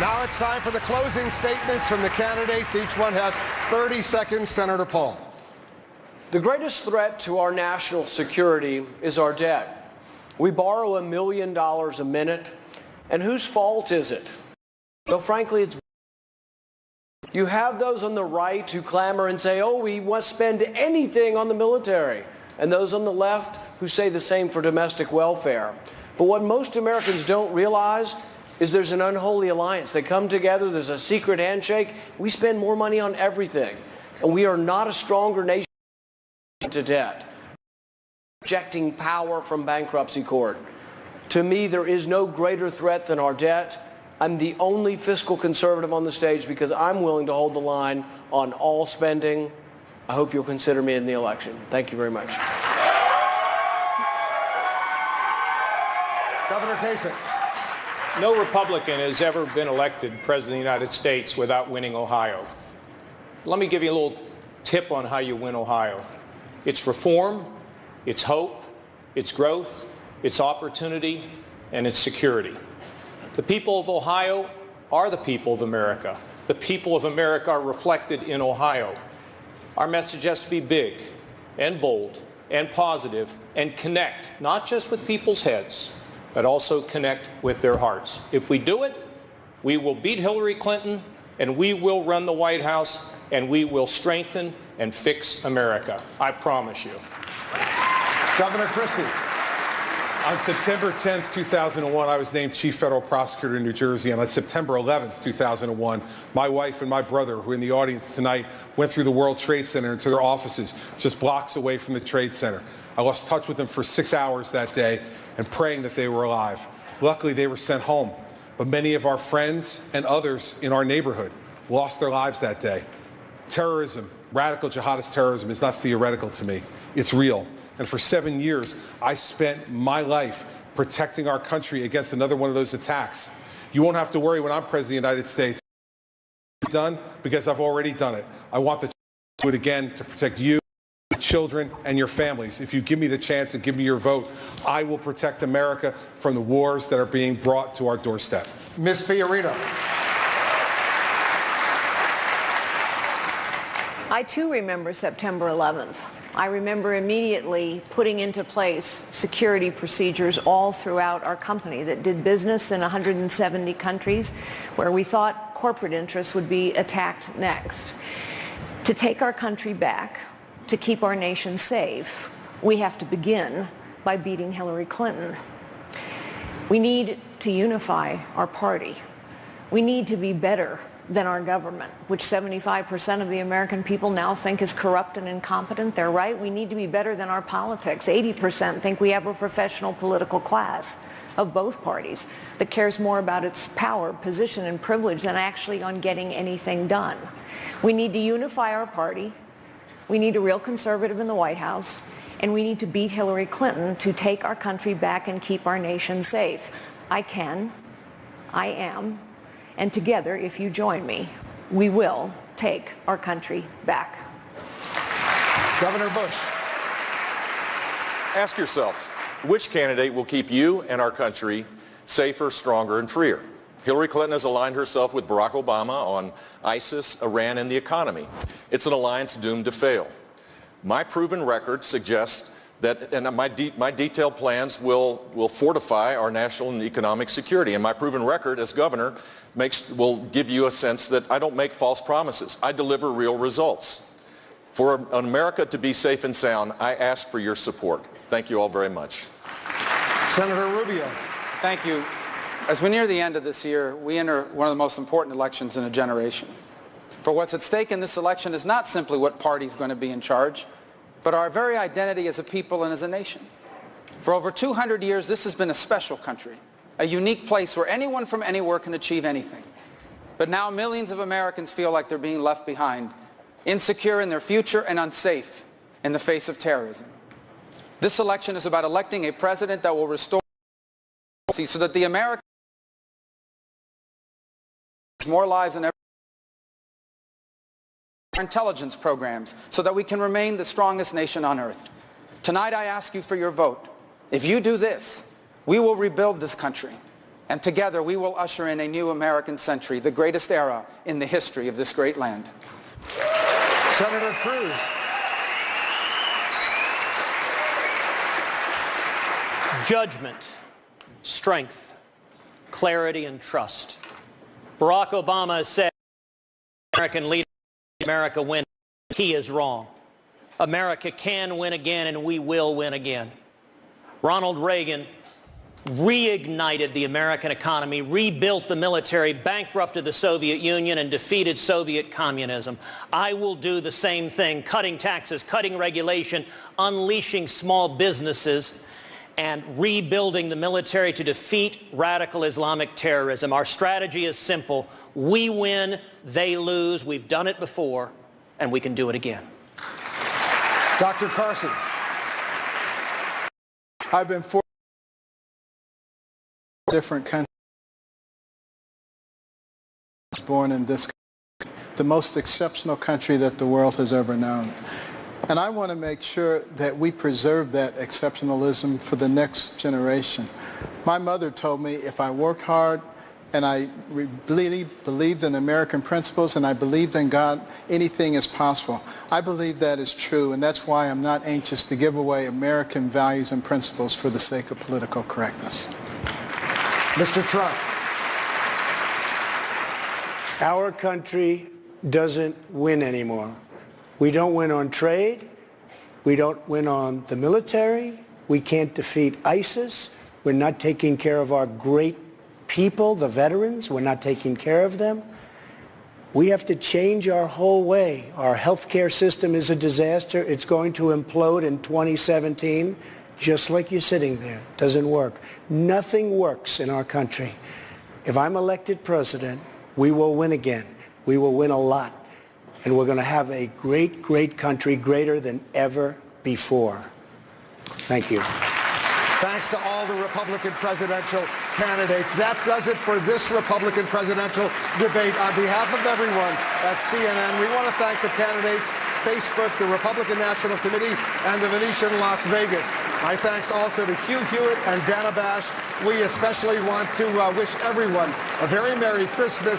Now it's time for the closing statements from the candidates. Each one has 30 seconds. Senator Paul. The greatest threat to our national security is our debt. We borrow $1 million a minute, and whose fault is it? Well, frankly, it's you have those on the right who clamor and say, oh, we must spend anything on the military, and those on the left who say the same for domestic welfare. But what most Americans don't realize is there's an unholy alliance. They come together, there's a secret handshake. We spend more money on everything, and we are not a stronger nation to debt. Rejecting power from bankruptcy court. To me, there is no greater threat than our debt. I'm the only fiscal conservative on the stage because I'm willing to hold the line on all spending. I hope you'll consider me in the election. Thank you very much. Governor Kasich. No Republican has ever been elected President of the United States without winning Ohio. Let me give you a little tip on how you win Ohio. It's reform, it's hope, it's growth, it's opportunity, and it's security. The people of Ohio are the people of America. The people of America are reflected in Ohio. Our message has to be big and bold and positive and connect, not just with people's heads, but also connect with their hearts. If we do it, we will beat Hillary Clinton, and we will run the White House, and we will strengthen and fix America. I promise you. Governor Christie. On September 10th, 2001, I was named Chief Federal Prosecutor in New Jersey, and on September 11th, 2001, my wife and my brother, who are in the audience tonight, went through the World Trade Center into their offices just blocks away from the Trade Center. I lost touch with them for 6 hours that day and praying that they were alive. Luckily, they were sent home, but many of our friends and others in our neighborhood lost their lives that day. Terrorism, radical jihadist terrorism, is not theoretical to me. It's real. And for 7 years, I spent my life protecting our country against another one of those attacks. You won't have to worry when I'm President of the United States. Done because I've already done it. I want to do it again to protect you, your children, and your families. If you give me the chance and give me your vote, I will protect America from the wars that are being brought to our doorstep. Ms. Fiorito. I too remember September 11th. I remember immediately putting into place security procedures all throughout our company that did business in 170 countries where we thought corporate interests would be attacked next. To take our country back, to keep our nation safe, we have to begin by beating Hillary Clinton. We need to unify our party. We need to be better than our government, which 75% of the American people now think is corrupt and incompetent. They're right. We need to be better than our politics. 80% think we have a professional political class of both parties that cares more about its power, position, and privilege than actually on getting anything done. We need to unify our party. We need a real conservative in the White House, and we need to beat Hillary Clinton to take our country back and keep our nation safe. I can. I am. And together, if you join me, we will take our country back. Governor Bush. Ask yourself, which candidate will keep you and our country safer, stronger, and freer? Hillary Clinton has aligned herself with Barack Obama on ISIS, Iran, and the economy. It's an alliance doomed to fail. My proven record suggests that, and my detailed plans will fortify our national and economic security. And my proven record as governor will give you a sense that I don't make false promises. I deliver real results. For America to be safe and sound, I ask for your support. Thank you all very much. Senator Rubio. Thank you. As we near the end of this year, we enter one of the most important elections in a generation. For what's at stake in this election is not simply what party is going to be in charge, but our very identity as a people and as a nation. For over 200 years, this has been a special country, a unique place where anyone from anywhere can achieve anything. But now millions of Americans feel like they're being left behind, insecure in their future and unsafe in the face of terrorism. This election is about electing a president that will restore so that the American more lives than ever. Our intelligence programs so that we can remain the strongest nation on earth. Tonight I ask you for your vote. If you do this, we will rebuild this country. And together we will usher in a new American century, the greatest era in the history of this great land. Senator Cruz. Judgment, strength, clarity, and trust. Barack Obama has said, American leader, America win. He is wrong. America can win again, and we will win again. Ronald Reagan reignited the American economy, rebuilt the military, bankrupted the Soviet Union, and defeated Soviet communism. I will do the same thing, cutting taxes, cutting regulation, unleashing small businesses, and rebuilding the military to defeat radical Islamic terrorism. Our strategy is simple. We win, they lose. We've done it before, and we can do it again. Dr. Carson. I've been fortunate in different countries. I was born in this country, the most exceptional country that the world has ever known. And I want to make sure that we preserve that exceptionalism for the next generation. My mother told me if I worked hard and I believed in American principles and I believed in God, anything is possible. I believe that is true, and that's why I'm not anxious to give away American values and principles for the sake of political correctness. Mr. Trump. Our country doesn't win anymore. We don't win on trade. We don't win on the military. We can't defeat ISIS. We're not taking care of our great people, the veterans. We're not taking care of them. We have to change our whole way. Our healthcare system is a disaster. It's going to implode in 2017, just like you're sitting there. It doesn't work. Nothing works in our country. If I'm elected president, we will win again. We will win a lot. And we're going to have a great, great country, greater than ever before. Thank you. Thanks to all the Republican presidential candidates. That does it for this Republican presidential debate. On behalf of everyone at CNN, we want to thank the candidates, Facebook, the Republican National Committee, and the Venetian Las Vegas. My thanks also to Hugh Hewitt and Dana Bash. We especially want to wish everyone a very Merry Christmas.